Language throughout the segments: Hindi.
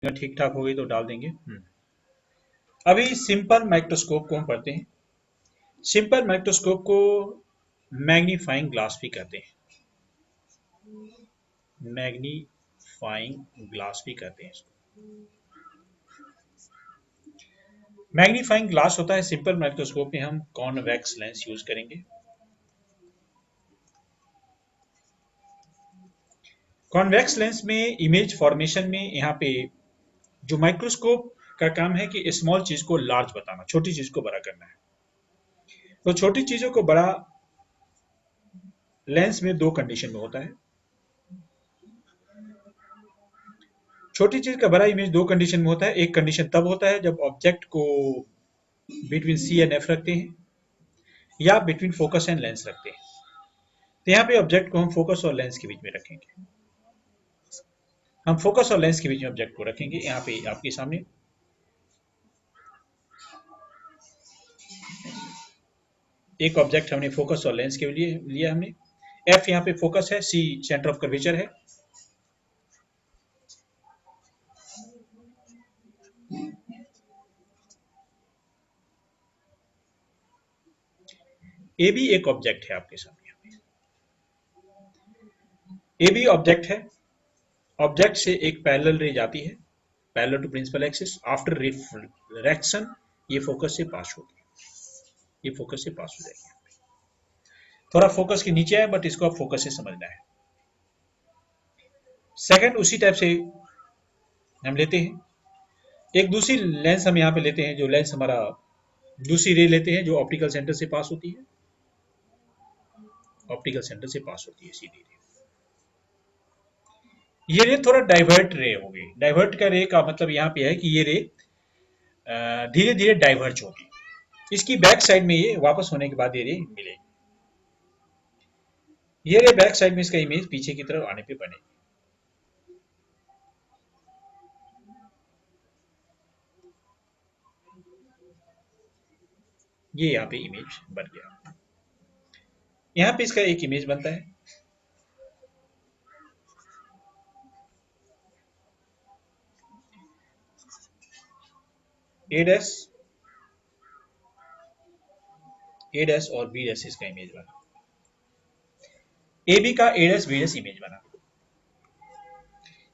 अगर ठीक ठाक हो गई तो डाल देंगे। अभी सिंपल माइक्रोस्कोप को हम पढ़ते हैं। सिंपल माइक्रोस्कोप को मैग्नीफाइंग ग्लास भी कहते हैं। मैग्नीफाइंग ग्लास भी कहते हैं इसको। मैग्नीफाइंग ग्लास होता है सिंपल माइक्रोस्कोप में हम कॉन्वेक्स लेंस यूज करेंगे। कॉन्वेक्स लेंस में इमेज फॉर्मेशन में यहाँ पे जो माइक्रोस्कोप का काम है कि स्मॉल चीज को लार्ज बताना, छोटी चीज को बड़ा करना है। तो छोटी चीजों को बड़ा लेंस में दो कंडीशन में होता है। छोटी चीज का बड़ा इमेज दो कंडीशन में होता है। एक कंडीशन तब होता है जब ऑब्जेक्ट को बिटवीन सी एंड एफ रखते हैं या बिटवीन फोकस एंड लेंस रखते हैं। तो यहाँ पे ऑब्जेक्ट को हम फोकस और लेंस के बीच में रखेंगे। हम फोकस और लेंस के बीच में ऑब्जेक्ट को रखेंगे। यहाँ पे आपके सामने एक ऑब्जेक्ट हमने फोकस और लेंस के लिए लिया हमने। एफ यहाँ पे फोकस है, सी सेंटर ऑफ कर्वेचर है। ए भी एक ऑब्जेक्ट है आपके सामने। ए भी ऑब्जेक्ट है। ऑब्जेक्ट से एक पैरेलल रे जाती है, parallel to principal axis. After refraction ये फोकस से पास होगी, ये फोकस से पास हो जाएगी। थोड़ा फोकस के नीचे है बट इसको आप फोकस से समझना है। सेकंड उसी टाइप से हम लेते हैं एक दूसरी लेंस, हम यहाँ पे लेते हैं जो लेंस हमारा दूसरी रे लेते हैं जो ऑप्टिकल सेंटर से पास होती है। ऑप्टिकल सेंटर से पास होती है सीधी रे। ये रे थोड़ा डाइवर्ट रे होगी। डाइवर्ट का रे का मतलब यहाँ पे है कि ये रे धीरे धीरे डाइवर्ज होगी। इसकी बैक साइड में ये वापस होने के बाद ये रे मिलेगी। ये रे बैक साइड में इसका इमेज पीछे की तरफ आने पे बनेगी। ये यहाँ पे इमेज बन गया। यहाँ पे इसका एक इमेज बनता है। ए डैश और बी डैश इसका इमेज बना। ए बी का ए डैश बी डैश इमेज बना।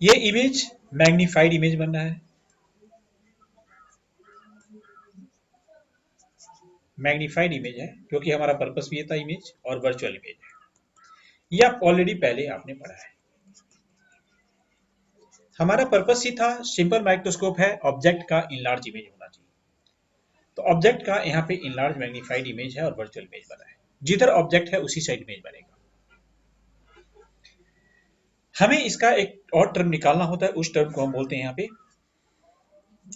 ये इमेज मैग्नीफाइड इमेज बन रहा है। मैग्नीफाइड इमेज है क्योंकि हमारा पर्पस भी ये था इमेज और वर्चुअल इमेज है। ये आप ऑलरेडी पहले आपने पढ़ा है। हमारा पर्पस ही था, सिंपल माइक्रोस्कोप है, ऑब्जेक्ट का इनलार्ज इमेज होना चाहिए। तो ऑब्जेक्ट का यहाँ पे इनलार्ज मैग्नीफाइड इमेज है और वर्चुअल इमेज बना है। जिधर ऑब्जेक्ट है उसी साइड इमेज बनेगा। हमें इसका एक और टर्म निकालना होता है। उस टर्म को हम बोलते हैं यहाँ पे,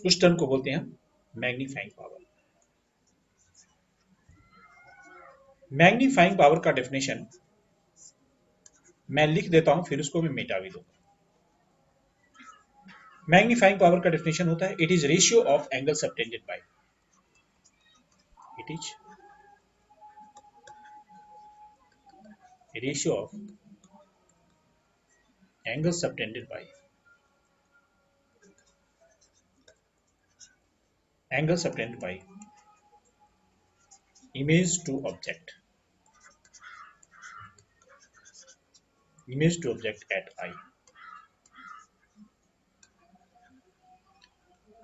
उस टर्म को बोलते हैं हम मैग्नीफाइंग पावर। मैग्नीफाइंग पावर का डेफिनेशन मैं लिख देता हूं, फिर उसको मैं मिटा भी दूंगा। मैग्नीफाइंग पावर का डेफिनेशन होता है it is ratio of angle subtended bye, it is ratio of angle subtended bye, angle subtended bye image to object, image to object at I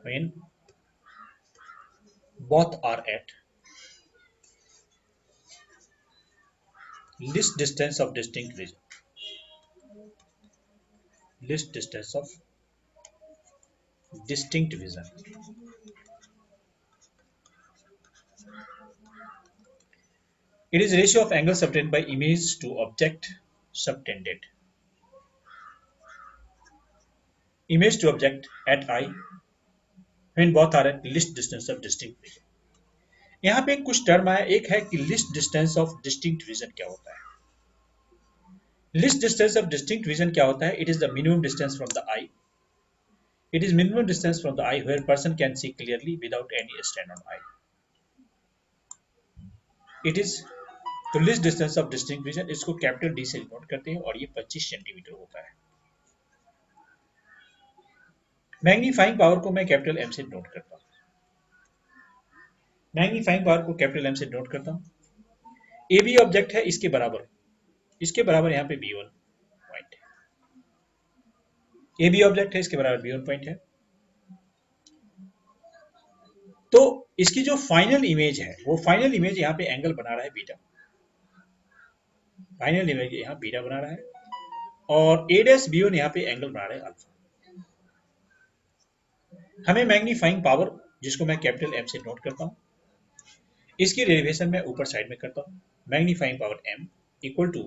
when both are at least distance of distinct vision, least distance of distinct vision. It is ratio of angle subtended by image to object subtended, image to object at I when both are at least distance of distinct vision. यहाँ पे कुछ टर्म आया, एक है कि least distance of distinct vision क्या होता है। Least distance of distinct vision क्या होता है? It is the minimum distance from the eye, it is minimum distance from the eye where person can see clearly without any strain on eye. It is तो least distance of distinct vision, इसको कैपिटल डी से डिनोट करते हैं और ये 25 सेंटीमीटर होता है। मैग्नीफाइंग पावर को मैं कैपिटल एम से नोट करता हूँ। मैग्नीफाइंग पावर को कैपिटल एम से नोट करता हूँ। ए बी ऑब्जेक्ट है, इसके बराबर यहाँ पे बी वन पॉइंट है। ए बी ऑब्जेक्ट है, इसके बराबर बी वन पॉइंट है। तो इसकी जो फाइनल इमेज है, वो फाइनल इमेज यहाँ पे एंगल बना रहा है बीटा। फाइनल इमेज यहाँ बीटा बना रहा है और ए डैश बी वन यहाँ पे एंगल बना रहा है अल्फा। हमें मैग्नीफाइंग पावर, जिसको मैं कैपिटल एम से नोट करता हूँ, इसकी डेरिवेशन मैं ऊपर साइड में करता हूँ। Magnifying power M equal to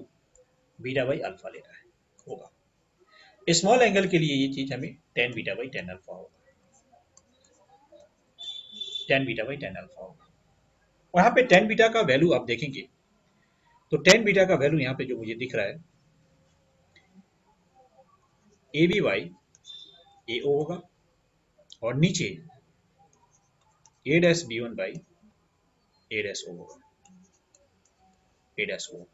beta by alpha लेना है होगा। स्मॉल एंगल के लिए ये चीज हमें ten beta by ten alpha होगा, ten beta by ten alpha होगा। वहां पे टेन बीटा का वैल्यू आप देखेंगे तो टेन बीटा का वैल्यू यहाँ पे जो मुझे दिख रहा है, ए बी बाई ए ओ होगा और नीचे A dash B one by A dash O होगा, ए डैश ओ।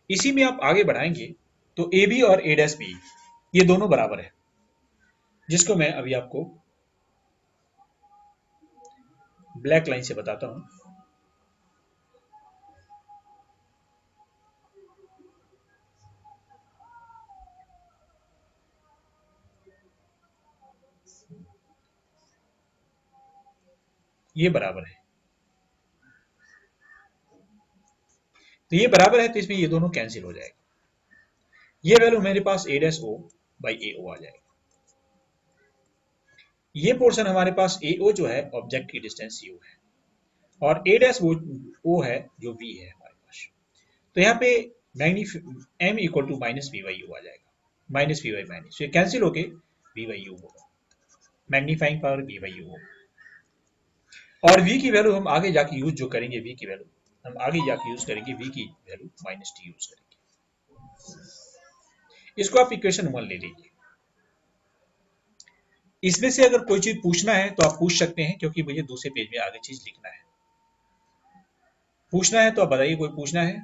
इसी में आप आगे बढ़ाएंगे तो ए बी और ए डैश बी ये दोनों बराबर है, जिसको मैं अभी आपको ब्लैक लाइन से बताता हूं। ये बराबर है, तो ये बराबर है, तो इसमें ये दोनों कैंसिल हो जाएगा। ये वैल्यू मेरे पास ए डैश ओ बाई ए ओ आ जाएगा। ये पोर्शन हमारे पास ए ओ जो है ऑब्जेक्ट की डिस्टेंस यू है और ए डैश वो ओ है जो वी है हमारे पास। तो यहाँ पे M equal to minus V by U आ जाएगा, माइनस वी बाई माइनस, ये कैंसिल होके वी बाई यू होगा, magnifying power V by U होगा। और वी की वैल्यू हम आगे जाके यूज जो करेंगे, वी की वैल्यू हम आगे जाके यूज करेंगे, वी की वैल्यू माइनस टी यूज करेंगे। इसको आप इक्वेशन वन ले लीजिए। इसमें से अगर कोई चीज पूछना है तो आप पूछ सकते हैं, क्योंकि मुझे दूसरे पेज में आगे चीज लिखना है। पूछना है तो आप बताइए, कोई पूछना है?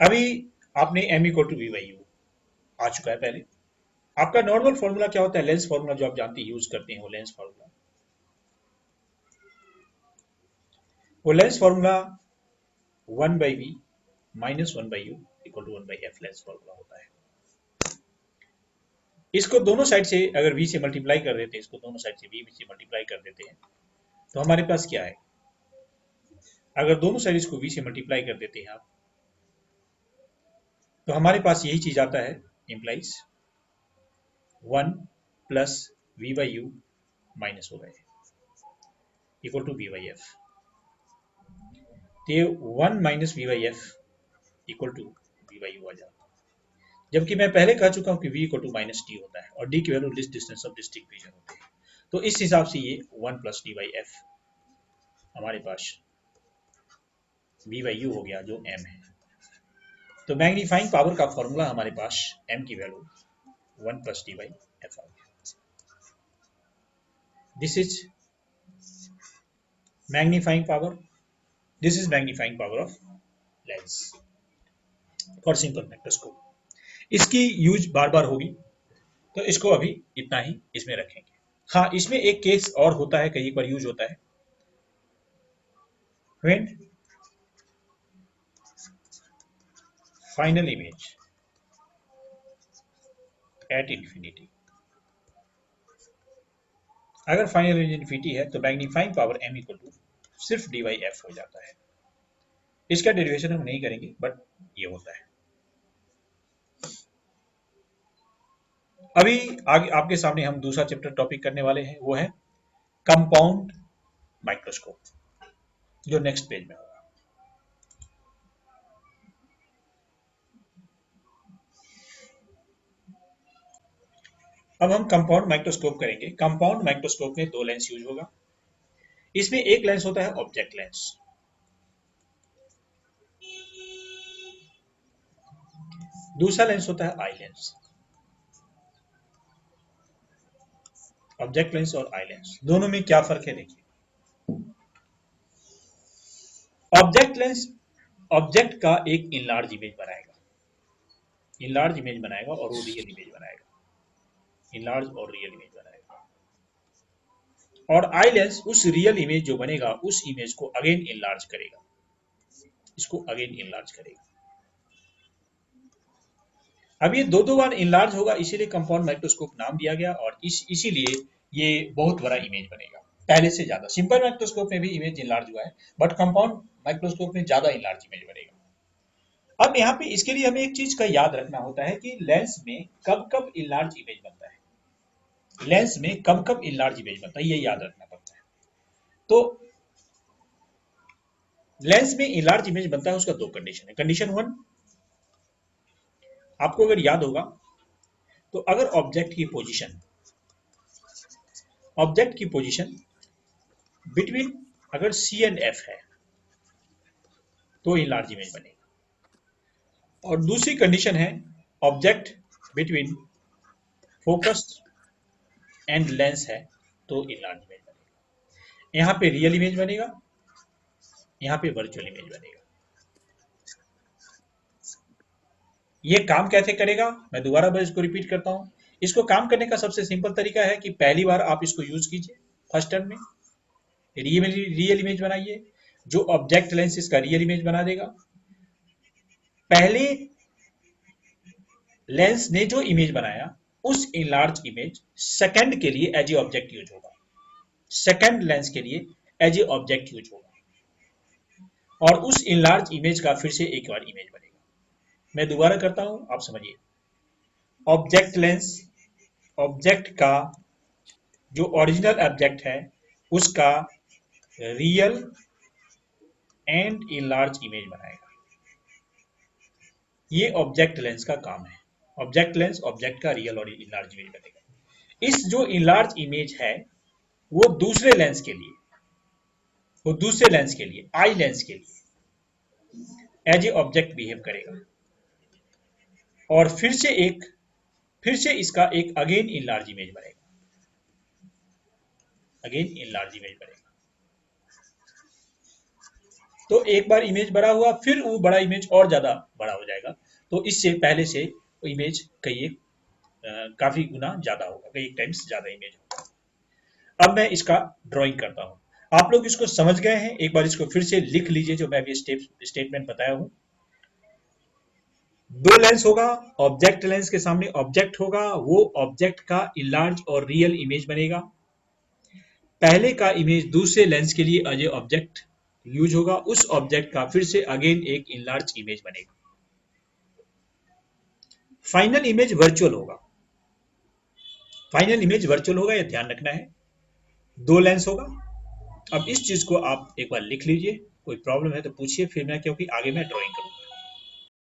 अभी आपने M equal to V by U आ चुका है पहले। आपका नॉर्मल फॉर्मूला क्या होता है? लेंस फॉर्मूला जो आप जानते हैं, यूज करते हैं, वो लेंस फॉर्मूला। वो lens formula one by V minus one by U equal to one by F lens formula होता है। इसको दोनों साइड से अगर v से मल्टीप्लाई कर देते हैं, इसको दोनों साइड से v से मल्टीप्लाई कर देते हैं, तो हमारे पास क्या है? अगर दोनों साइड इसको v से मल्टीप्लाई कर देते हैं आप, तो हमारे पास यही चीज आता है, implies one plus V by U minus हो गए equal to V by F. तो ये one minus V by F equal to V by U आ जाता है। जबकि मैं पहले कह चुका हूं कि v equal to minus T होता है और d की value least distance of distinct region होते हैं। तो इस हिसाब से ये one plus D by F हमारे पास v बाई यू हो गया, जो m है। तो मैग्नीफाइंग पावर का फॉर्मूला हमारे पास m की value one plus D by F आ गया। This is magnifying power, this is magnifying power of lens for simple microscope. इसकी यूज बार बार होगी, तो इसको अभी इतना ही इसमें रखेंगे। हाँ, इसमें एक केस और होता है, कई बार यूज होता है, when final image at infinity. अगर फाइनल इमेज इंफिनिटी है तो magnifying power m equal to सिर्फ डी बाई एफ हो जाता है। इसका डेरिवेशन हम नहीं करेंगे, बट ये होता है। अभी आगे आपके सामने हम दूसरा चैप्टर टॉपिक करने वाले हैं, वो है कंपाउंड माइक्रोस्कोप, जो नेक्स्ट पेज में होगा। अब हम कंपाउंड माइक्रोस्कोप करेंगे। कंपाउंड माइक्रोस्कोप में दो लेंस यूज होगा। इसमें एक लेंस होता है ऑब्जेक्ट लेंस, दूसरा लेंस होता है आई लेंस। ऑब्जेक्ट लेंस और आई लेंस दोनों में क्या फर्क है, देखिए। ऑब्जेक्ट लेंस ऑब्जेक्ट का एक इनलार्ज इमेज बनाएगा, इनलार्ज इमेज बनाएगा और वो रियल इमेज बनाएगा। इनलार्ज और रियल इमेज बनाएगा। और आई लेंस उस रियल इमेज जो बनेगा उस इमेज को अगेन इनलार्ज करेगा, इसको अगेन इनलार्ज करेगा। अब ये दो बार इनलार्ज होगा, इसीलिए कंपाउंड माइक्रोस्कोप नाम दिया गया, और इसीलिए ये बहुत बड़ा इमेज बनेगा पहले से ज्यादा। सिंपल माइक्रोस्कोप में भी इमेज इनलार्ज हुआ है, बट कंपाउंड माइक्रोस्कोप में ज्यादा इनलार्ज इमेज बनेगा। अब यहाँ पे इसके लिए हमें एक चीज का याद रखना होता है कि लेंस में कब कब इनलार्ज इमेज बनता है, लेंस में कब कब इनलार्ज इमेज बनता है, ये याद रखना पड़ता है। तो लेंस में इनलार्ज इमेज बनता है, उसका दो कंडीशन है। कंडीशन वन, आपको अगर याद होगा तो अगर ऑब्जेक्ट की पोजीशन बिटवीन अगर सी एंड एफ है तो इनलार्ज इमेज बनेगा। और दूसरी कंडीशन है object between focus and lens है तो इनलार्ज इमेज बनेगा। यहाँ पे रियल इमेज बनेगा, यहाँ पे वर्चुअल इमेज बनेगा। ये काम कैसे करेगा, मैं दोबारा बस इसको रिपीट करता हूँ। इसको काम करने का सबसे सिंपल तरीका है कि पहली बार आप इसको यूज कीजिए फर्स्ट टर्म में, रियल इमेज बनाइए, जो ऑब्जेक्ट लेंस इसका रियल इमेज बना देगा। पहले लेंस ने जो इमेज बनाया उस इनलार्ज इमेज सेकंड के लिए एज ए ऑब्जेक्ट यूज होगा, सेकंड लेंस के लिए एज ए ऑब्जेक्ट यूज होगा, और उस इनलार्ज इमेज का फिर से एक बार इमेज बनेगा। मैं दोबारा करता हूं, आप समझिए। ऑब्जेक्ट लेंस, ऑब्जेक्ट का जो ओरिजिनल ऑब्जेक्ट है उसका रियल एंड इनलार्ज इमेज बनाएगा। ये ऑब्जेक्ट लेंस का काम है। ऑब्जेक्ट लेंस ऑब्जेक्ट का रियल और इनलार्ज इमेज बनेगा। इस जो इनलार्ज इमेज है वो दूसरे लेंस के लिए, आई लेंस के लिए एज ए ऑब्जेक्ट बिहेव करेगा, और फिर से इसका एक अगेन इनलार्ज इमेज बनेगा, अगेन इनलार्ज इमेज बनेगा। तो एक बार इमेज बड़ा हुआ, फिर वो बड़ा इमेज और ज्यादा बड़ा हो जाएगा, तो इससे पहले से इमेज काफी गुना ज्यादा होगा, कई टाइम्स ज्यादा इमेज होगा। अब मैं इसका ड्राइंग करता हूं। आप लोग इसको समझ गए हैं, एक बार इसको फिर से लिख लीजिए जो मैं अभी स्टेटमेंट बताया हूं। दो लेंस होगा, ऑब्जेक्ट लेंस के सामने ऑब्जेक्ट होगा, वो ऑब्जेक्ट का इनलार्ज और रियल इमेज बनेगा। पहले का इमेज दूसरे लेंस के लिए एज ए ऑब्जेक्ट यूज होगा, उस ऑब्जेक्ट का फिर से अगेन एक इनलार्ज इमेज बनेगा। फाइनल इमेज वर्चुअल होगा, फाइनल इमेज वर्चुअल होगा, यह ध्यान रखना है। दो लेंस होगा। अब इस चीज को आप एक बार लिख लीजिए, कोई प्रॉब्लम है तो पूछिए, फिर मैं क्योंकि आगे मैं ड्राइंग करूंगा।